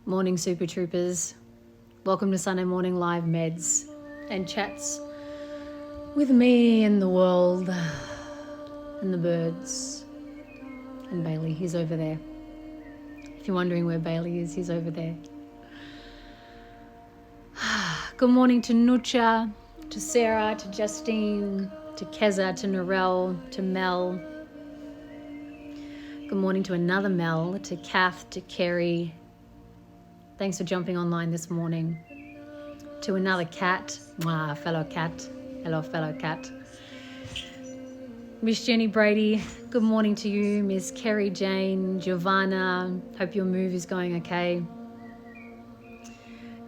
Morning Super Troopers. Welcome to Sunday Morning Live Meds and chats with me and the world and the birds. And Bailey, he's over there. If you're wondering where Bailey is, he's over there. Good morning to Nucha, to Sarah, to Justine, to Keza, to Narelle, to Mel. Good morning to another Mel, to Kath, to Kerry. Thanks for jumping online this morning. To another cat, fellow cat. Hello, fellow cat. Miss Jenny Brady, good morning to you. Miss Kerry Jane, Giovanna, hope your move is going okay.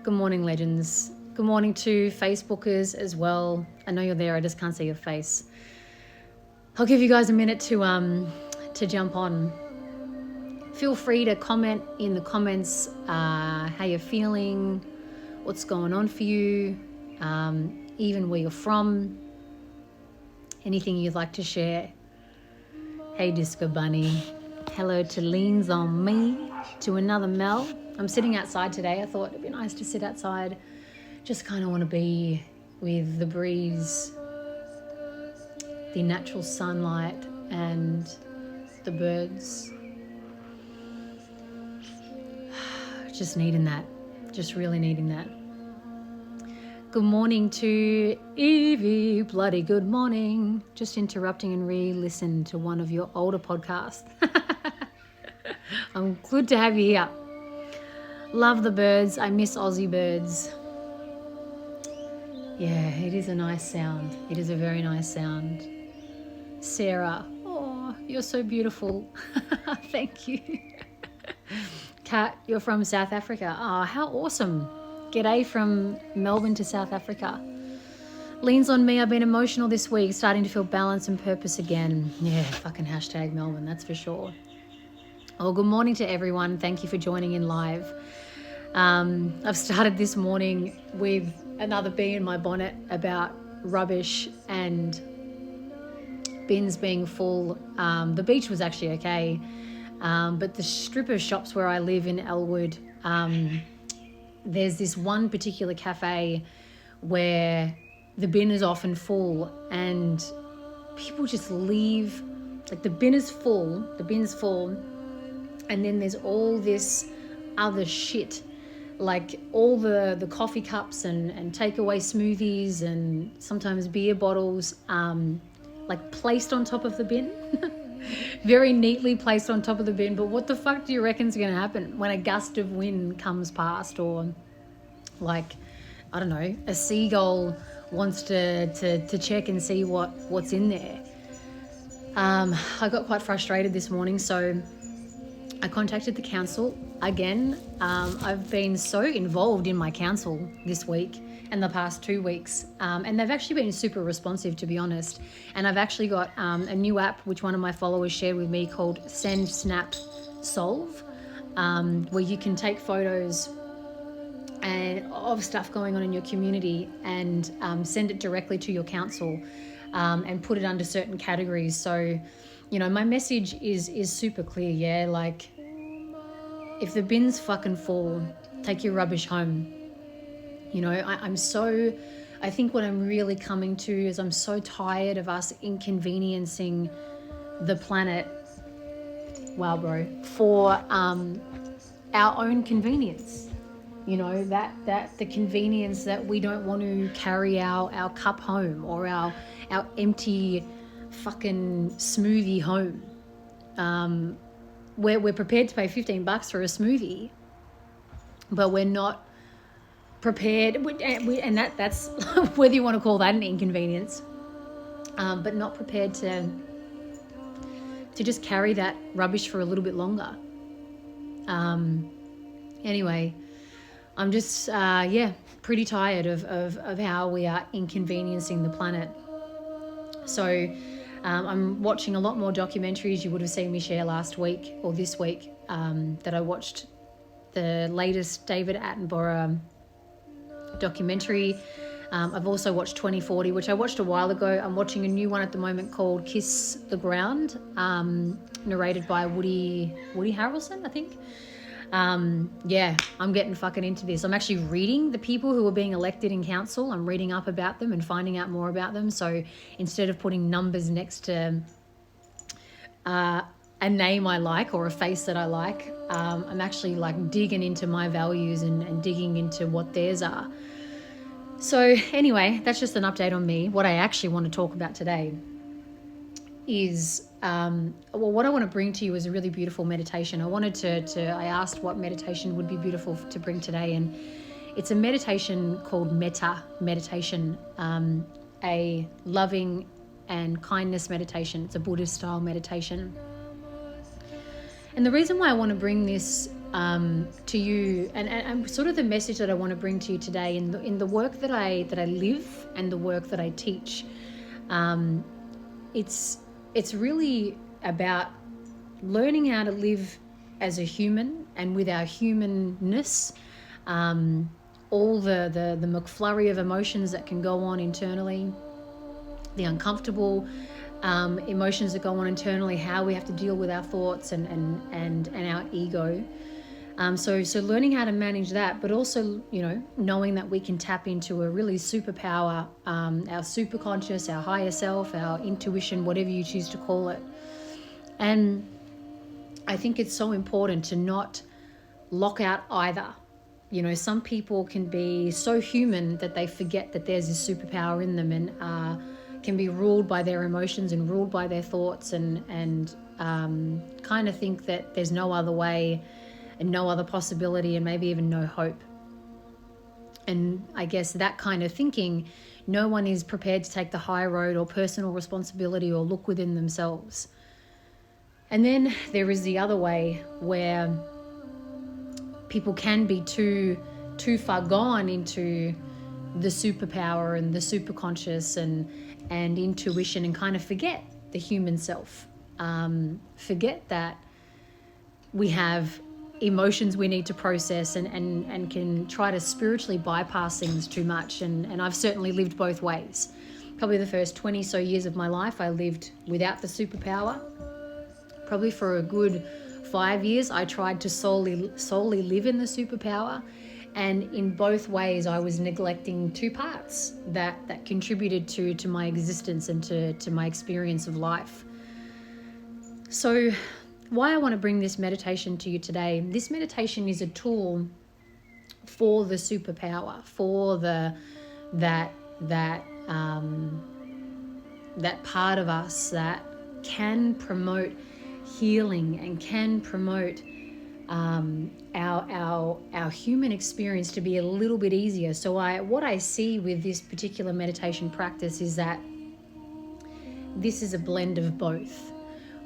Good morning, legends. Good morning to Facebookers as well. I know you're there, I just can't see your face. I'll give you guys a minute to jump on. Feel free to comment in the comments how you're feeling, what's going on for you, even where you're from, anything you'd like to share. Hey Disco Bunny, hello to Leans on Me, to another Mel. I'm sitting outside today. I thought it'd be nice to sit outside. Just kind of want to be with the breeze, the natural sunlight and the birds. Just needing that, just really needing that. Good morning to Evie, bloody good morning. Just interrupting and re-listen to one of your older podcasts. I'm good to have you here. Love the birds, I miss Aussie birds. Yeah, it is a nice sound. It is a very nice sound. Sarah, oh, you're so beautiful. Thank you. Kat, you're from South Africa. Oh, how awesome. G'day from Melbourne to South Africa. Leans on Me, I've been emotional this week, starting to feel balance and purpose again. Yeah, fucking hashtag Melbourne, that's for sure. Oh, good morning to everyone. Thank you for joining in live. I've started this morning with another bee in my bonnet about rubbish and bins being full. The beach was actually okay. But the strip of shops where I live in Elwood, there's this one particular cafe where the bin is often full and people just leave, like the bin's full, and then there's all this other shit, like all the coffee cups and takeaway smoothies and sometimes beer bottles, like placed on top of the bin. Very neatly placed on top of the bin. But what the fuck do you reckon's going to happen when a gust of wind comes past, or like, I don't know, a seagull wants to check and see what's in there? I got quite frustrated this morning, so I contacted the council again. I've been so involved in my council this week and the past 2 weeks, and they've actually been super responsive, to be honest. And I've actually got a new app which one of my followers shared with me called Send Snap Solve, where you can take photos of stuff going on in your community and send it directly to your council, and put it under certain categories. So, you know, my message is super clear, yeah? Like, if the bin's fucking full, take your rubbish home. You know, I think what I'm really coming to is I'm so tired of us inconveniencing the planet, wow bro, for our own convenience. You know, that the convenience that we don't want to carry our cup home, or our empty fucking smoothie home. We're prepared to pay $15 for a smoothie, but we're not prepared, and that's whether you want to call that an inconvenience, but not prepared to just carry that rubbish for a little bit longer. Anyway, I'm just pretty tired of how we are inconveniencing the planet. So I'm watching a lot more documentaries. You would have seen me share last week or this week that I watched the latest David Attenborough documentary. I've also watched 2040, which I watched a while ago. I'm watching a new one at the moment called Kiss the Ground, narrated by Woody Harrelson, I think. Yeah, I'm getting fucking into this. I'm actually reading the people who are being elected in council. I'm reading up about them and finding out more about them. So instead of putting numbers next to a name I like or a face that I like, I'm actually like digging into my values and digging into what theirs are. So anyway, that's just an update on me. What I actually want to talk about today is, what I want to bring to you is a really beautiful meditation. I asked what meditation would be beautiful to bring today, and it's a meditation called Metta meditation, a loving and kindness meditation. It's a Buddhist style meditation. And the reason why I want to bring this to you, and sort of the message that I want to bring to you today in the work that I live and the work that I teach, it's really about learning how to live as a human and with our humanness, all the McFlurry of emotions that can go on internally, the uncomfortable emotions that go on internally, how we have to deal with our thoughts and our ego. So learning how to manage that, but also, knowing that we can tap into a really superpower, our superconscious, our higher self, our intuition, whatever you choose to call it. And I think it's so important to not lock out either. Some people can be so human that they forget that there's this superpower in them and can be ruled by their emotions and ruled by their thoughts and kind of think that there's no other way and no other possibility and maybe even no hope. And I guess that kind of thinking, no one is prepared to take the high road or personal responsibility or look within themselves. And then there is the other way where people can be too far gone into the superpower and the superconscious and intuition and kind of forget the human self. Forget that we have emotions we need to process and can try to spiritually bypass things too much. And I've certainly lived both ways. Probably the first 20 so years of my life, I lived without the superpower. Probably for a good 5 years, I tried to solely live in the superpower. And in both ways, I was neglecting two parts that contributed to my existence and to my experience of life. So why I want to bring this meditation to you today, this meditation is a tool for the superpower, for that part of us that can promote healing and can promote our human experience to be a little bit easier. So what I see with this particular meditation practice is that this is a blend of both,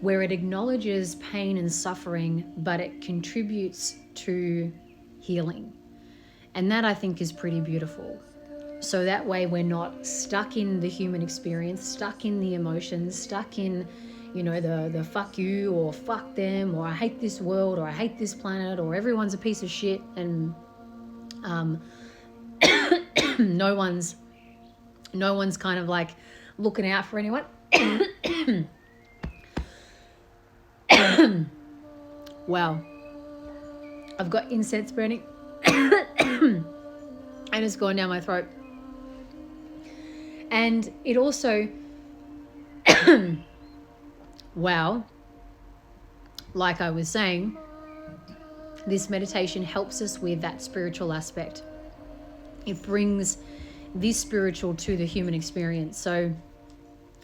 where it acknowledges pain and suffering, but it contributes to healing. And that I think is pretty beautiful. So that way we're not stuck in the human experience, stuck in the emotions, stuck in, the fuck you or fuck them or I hate this world or I hate this planet or everyone's a piece of shit and no one's kind of like looking out for anyone. Wow, I've got incense burning and it's going down my throat. And it also wow, like I was saying, this meditation helps us with that spiritual aspect. It brings this spiritual to the human experience. So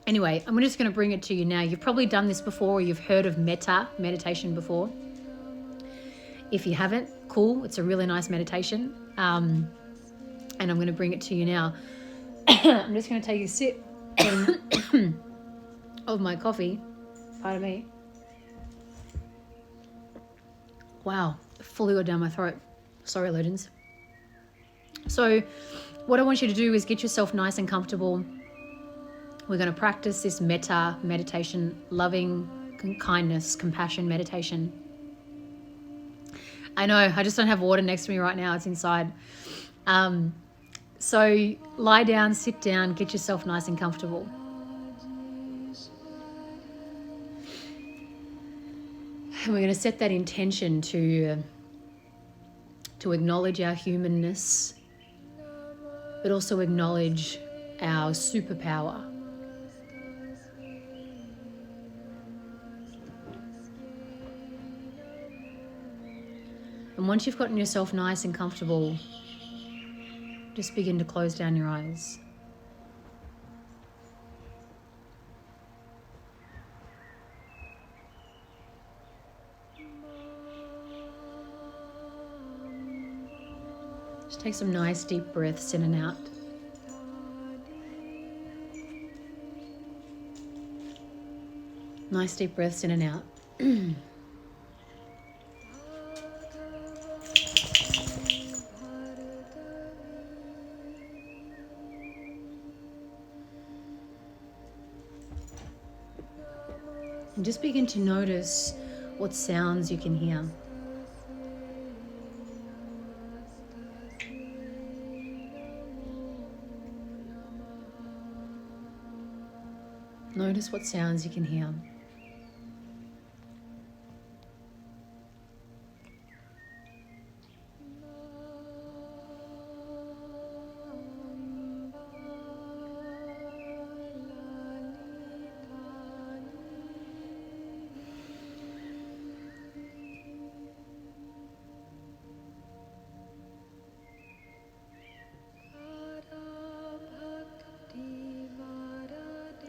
anyway, I'm just going to bring it to you now. You've probably done this before, or you've heard of Metta meditation before. If you haven't, cool. It's a really nice meditation. And I'm going to bring it to you now. I'm just going to take a sip of my coffee. Pardon me. Wow, fully got down my throat. Sorry, legends. So what I want you to do is get yourself nice and comfortable. We're going to practice this Metta meditation, loving kindness, compassion meditation. I know, I just don't have water next to me right now. It's inside. So lie down, sit down, get yourself nice and comfortable. And we're going to set that intention to to acknowledge our humanness, but also acknowledge our superpower. And once you've gotten yourself nice and comfortable, just begin to close down your eyes. Just take some nice deep breaths in and out. Nice deep breaths in and out. And just begin to notice what sounds you can hear. Notice what sounds you can hear.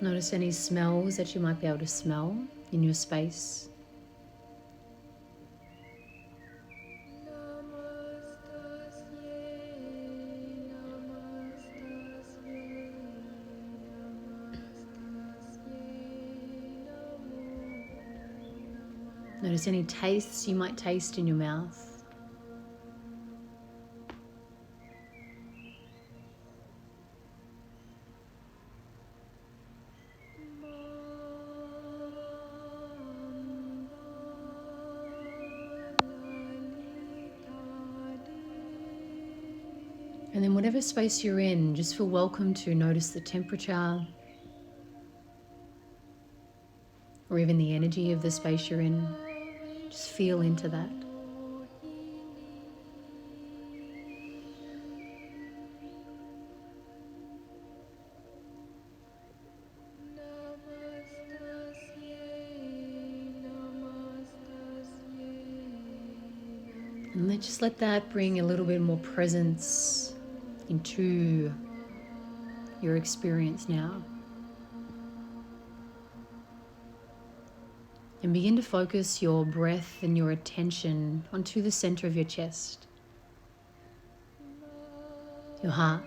Notice any smells that you might be able to smell in your space. Notice any tastes you might taste in your mouth. And then whatever space you're in, just feel welcome to notice the temperature or even the energy of the space you're in. Just feel into that. And just let that bring a little bit more presence into your experience now. And begin to focus your breath and your attention onto the center of your chest, your heart.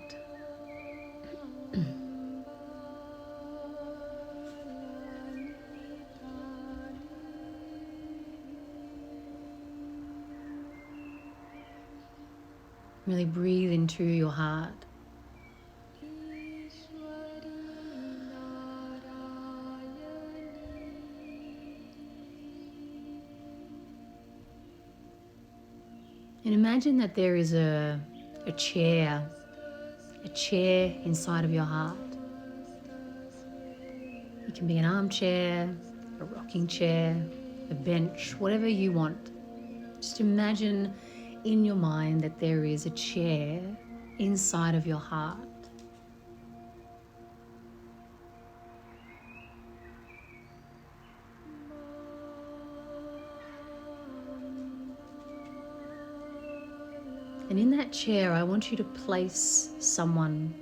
Really breathe into your heart. And imagine that there is a chair inside of your heart. It can be an armchair, a rocking chair, a bench, whatever you want. Just imagine in your mind that there is a chair inside of your heart. And in that chair, I want you to place someone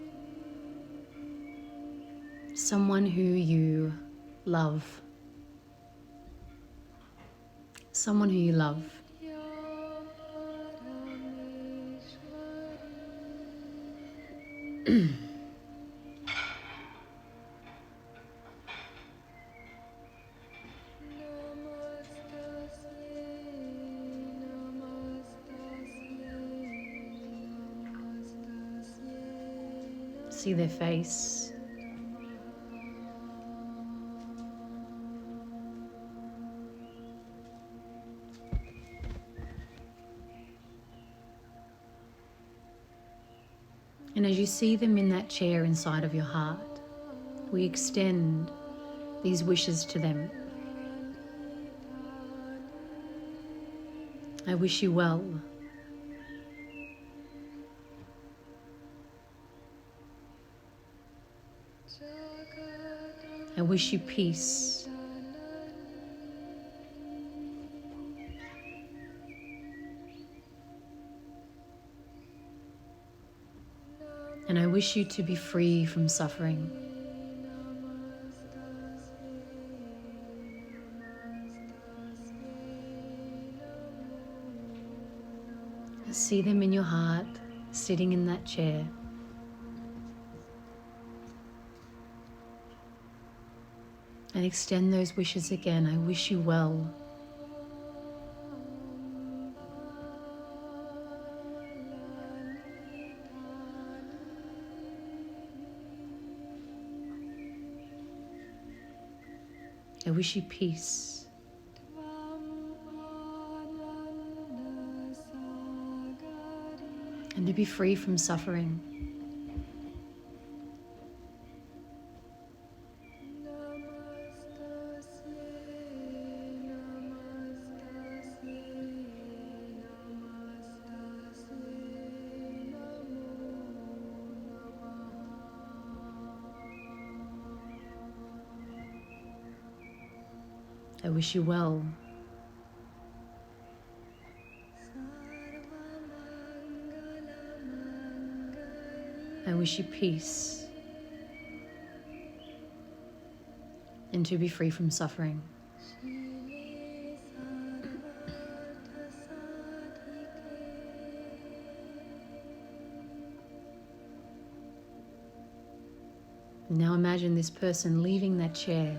who you love. Someone who you love. See their face. And as you see them in that chair inside of your heart, we extend these wishes to them. I wish you well. I wish you peace. And I wish you to be free from suffering. See them in your heart, sitting in that chair. And extend those wishes again. I wish you well. I wish you peace. And to be free from suffering. I wish you well. I wish you peace and to be free from suffering. Now imagine this person leaving that chair.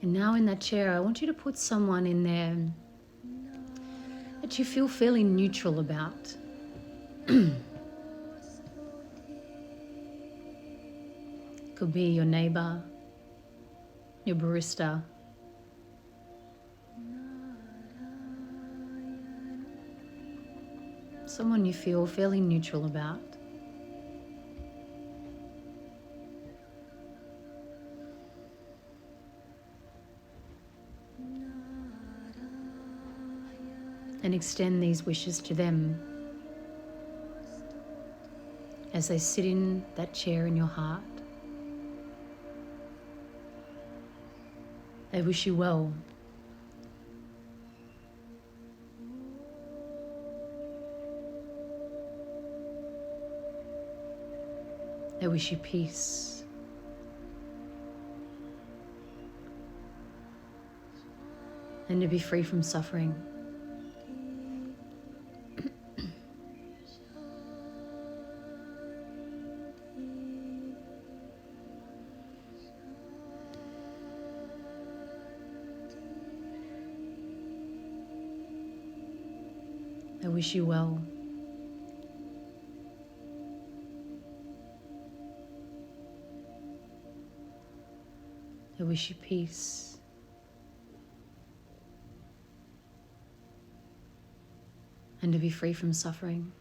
And now in that chair, I want you to put someone in there that you feel fairly neutral about. Could be your neighbor, your barista, someone you feel fairly neutral about. And extend these wishes to them as they sit in that chair in your heart. They wish you well. They wish you peace. And to be free from suffering. I wish you well. I wish you peace. And to be free from suffering.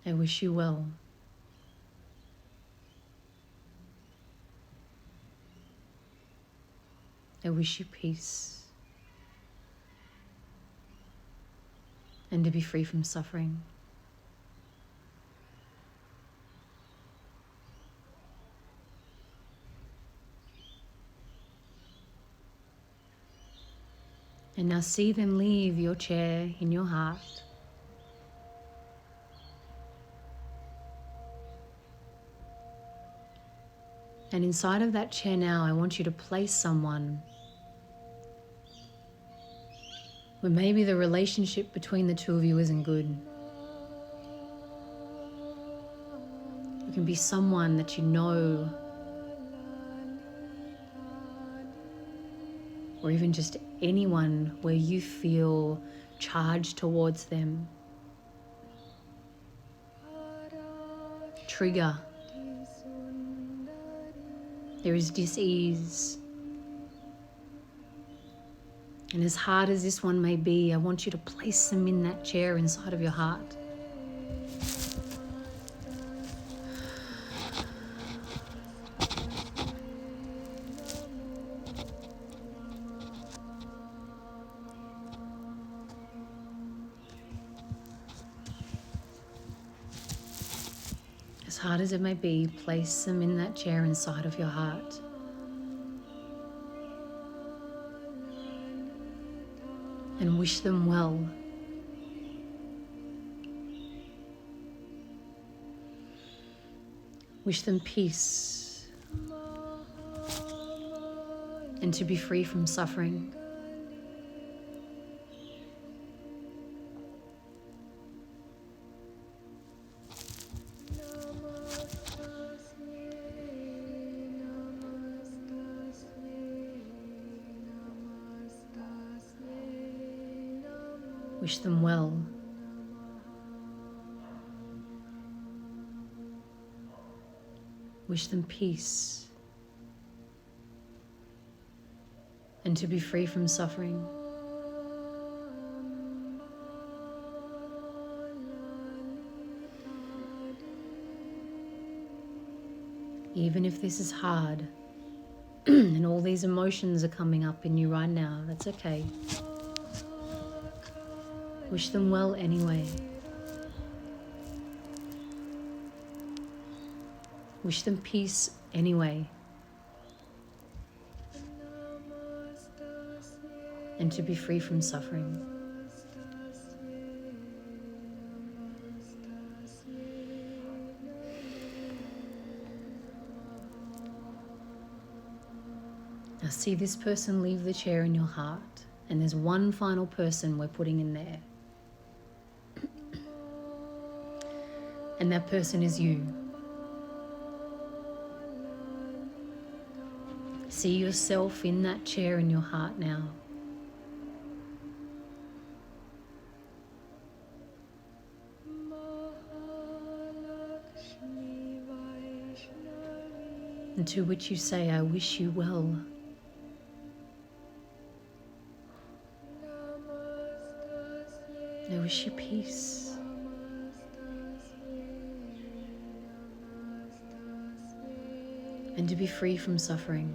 I wish you well. I wish you peace and to be free from suffering. And now see them leave your chair in your heart. And inside of that chair now, I want you to place someone where maybe the relationship between the two of you isn't good. It can be someone that you know, or even just anyone where you feel charged towards them. Trigger. There is dis-ease. And as hard as this one may be, I want you to place them in that chair inside of your heart. As hard as it may be, place them in that chair inside of your heart. And wish them well. Wish them peace and to be free from suffering. Wish them well. Wish them peace and to be free from suffering. Even if this is hard and all these emotions are coming up in you right now, that's okay. Wish them well anyway. Wish them peace anyway. And to be free from suffering. Now see this person leave the chair in your heart, and there's one final person we're putting in there. And that person is you. See yourself in that chair in your heart now. And to which you say, I wish you well. I wish you peace. And to be free from suffering.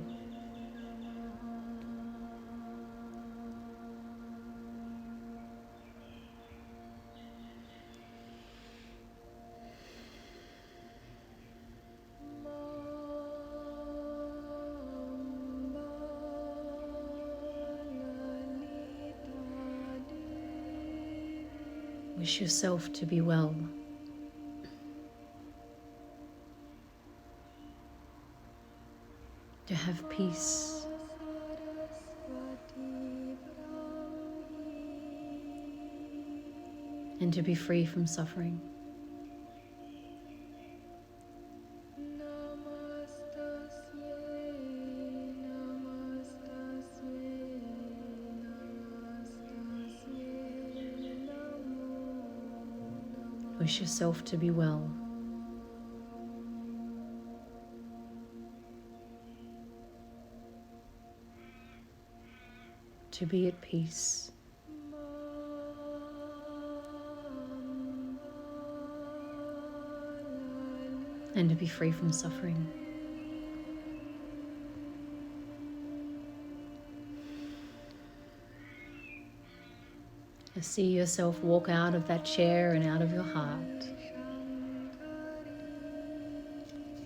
Wish yourself to be well. To have peace. And to be free from suffering. Wish yourself to be well. To be at peace. And to be free from suffering. See yourself walk out of that chair and out of your heart.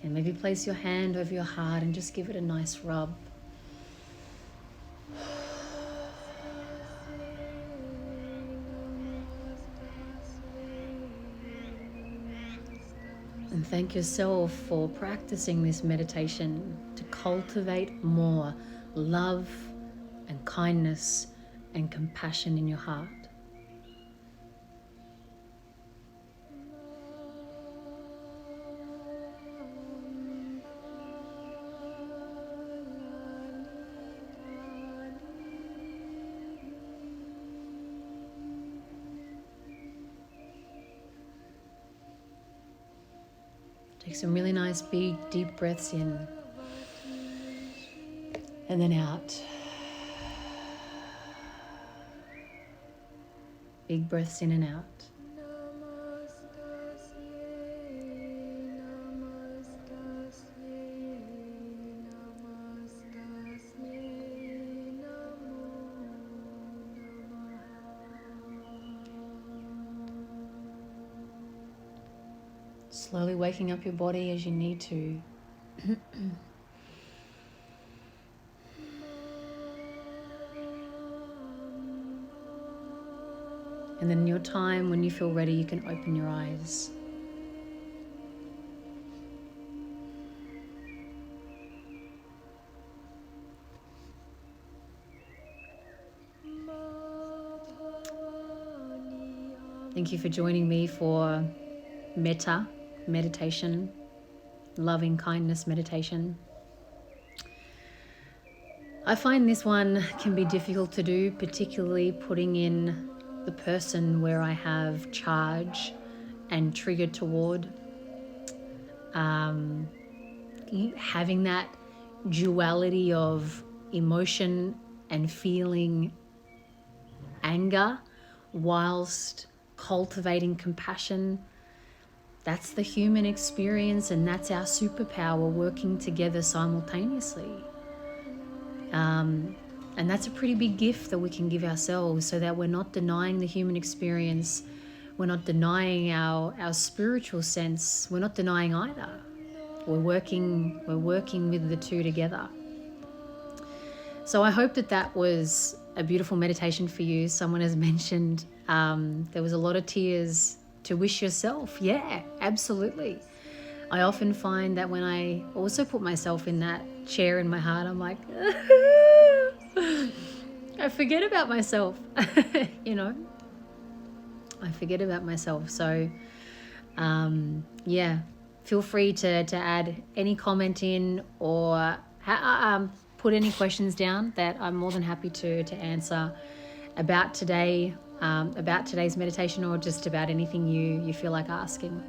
And maybe place your hand over your heart and just give it a nice rub. And thank yourself for practicing this meditation to cultivate more love and kindness and compassion in your heart. Take some really nice big deep breaths in and then out. Big breaths in and out. Slowly waking up your body as you need to. And then in your time, when you feel ready, you can open your eyes. Thank you for joining me for Metta meditation, loving kindness meditation. I find this one can be difficult to do, particularly putting in the person where I have charge and trigger toward. Having that duality of emotion and feeling anger whilst cultivating compassion. That's the human experience, and that's our superpower working together simultaneously. And that's a pretty big gift that we can give ourselves, so that we're not denying the human experience, we're not denying our spiritual sense, we're not denying either. We're working with the two together. So I hope that was a beautiful meditation for you. Someone has mentioned there was a lot of tears to wish yourself. Yeah, absolutely. I often find that when I also put myself in that chair in my heart, I'm like, I forget about myself, you know. I forget about myself. So, yeah, feel free to add any comment in, or put any questions down that I'm more than happy to answer about today, about today's meditation, or just about anything you feel like asking.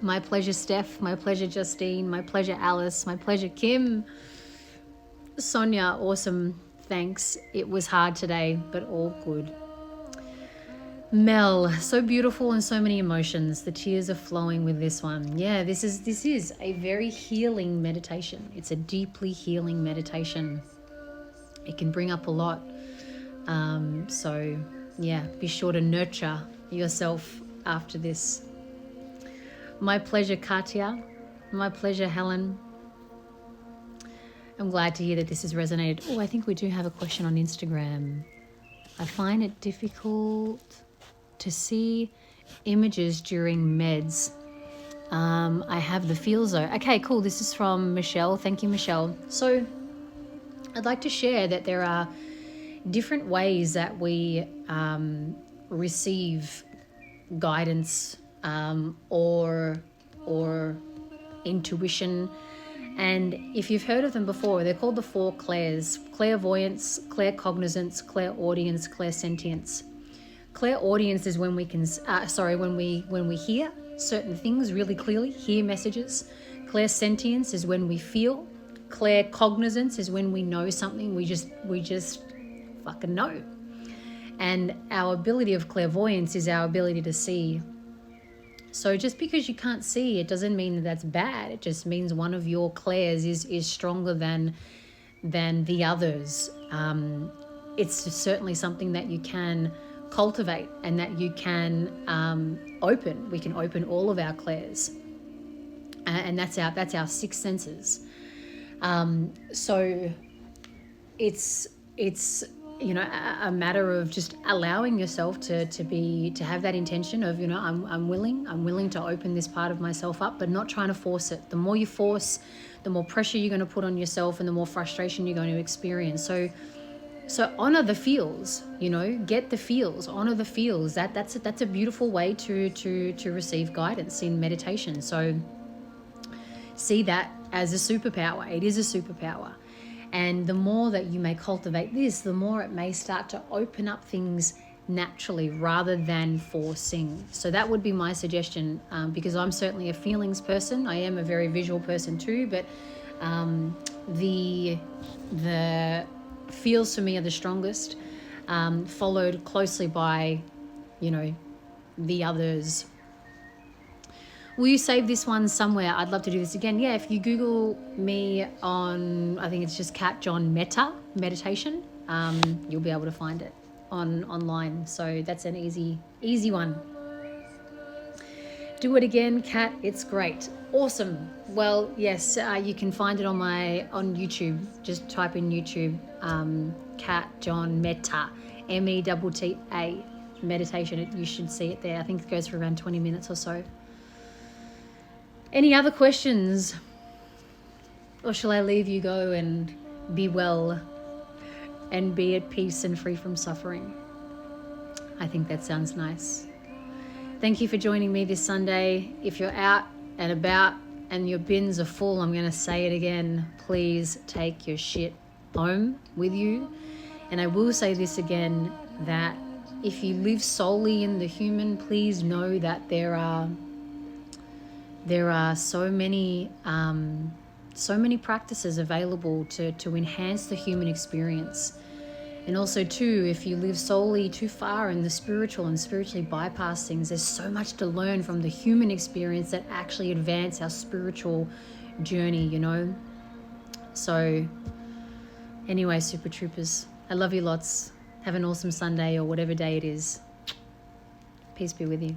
My pleasure, Steph. My pleasure, Justine. My pleasure, Alice. My pleasure, Kim. Sonia, awesome. Thanks. It was hard today, but all good. Mel, so beautiful and so many emotions. The tears are flowing with this one. Yeah, this is a very healing meditation. It's a deeply healing meditation. It can bring up a lot. So yeah, be sure to nurture yourself after this. My pleasure, Katya. My pleasure, Helen. I'm glad to hear that this has resonated. Oh, I think we do have a question on Instagram. I find it difficult to see images during meds. I have the feel zone. Okay, cool. This is from Michelle. Thank you, Michelle. So I'd like to share that there are different ways that we receive guidance or intuition. And if you've heard of them before, they're called the 4 clairs: clairvoyance, claircognizance, clairaudience, clairsentience. Clairaudience is when we can, when we hear certain things really clearly, hear messages. Clairsentience is when we feel. Claircognizance is when we know something, we just fucking know. And our ability of clairvoyance is our ability to see. So just because you can't see, it doesn't mean that that's bad. It just means one of your clairs is stronger than the others. It's certainly something that you can cultivate and that you can open. We can open all of our clairs, and that's our 6 senses. So it's a matter of just allowing yourself to have that intention of, I'm willing to open this part of myself up, but not trying to force it. The more you force, the more pressure you're going to put on yourself and the more frustration you're going to experience. So honor the feels, get the feels, honor the feels. That's a beautiful way to receive guidance in meditation. So see that as a superpower. It is a superpower. And the more that you may cultivate this, the more it may start to open up things naturally rather than forcing. So that would be my suggestion, because I'm certainly a feelings person. I am a very visual person too, but the feels for me are the strongest, followed closely by, the others. Will you save this one somewhere? I'd love to do this again. Yeah, if you Google me on, I think it's just Kat John Metta meditation, you'll be able to find it online. So that's an easy one. Do it again, Kat. It's great. Awesome. Well, yes, you can find it on YouTube. Just type in YouTube, Kat John Metta, METTA, meditation. You should see it there. I think it goes for around 20 minutes or so. Any other questions? Or shall I leave you go and be well and be at peace and free from suffering? I think that sounds nice. Thank you for joining me this Sunday. If you're out and about and your bins are full, I'm going to say it again. Please take your shit home with you. And I will say this again, that if you live solely in the human, please know that there are so many practices available to enhance the human experience. And also too, if you live solely too far in the spiritual and spiritually bypass things, there's so much to learn from the human experience that actually advance our spiritual journey, you know. So anyway, Super Troopers, I love you lots. Have an awesome Sunday or whatever day it is. Peace be with you.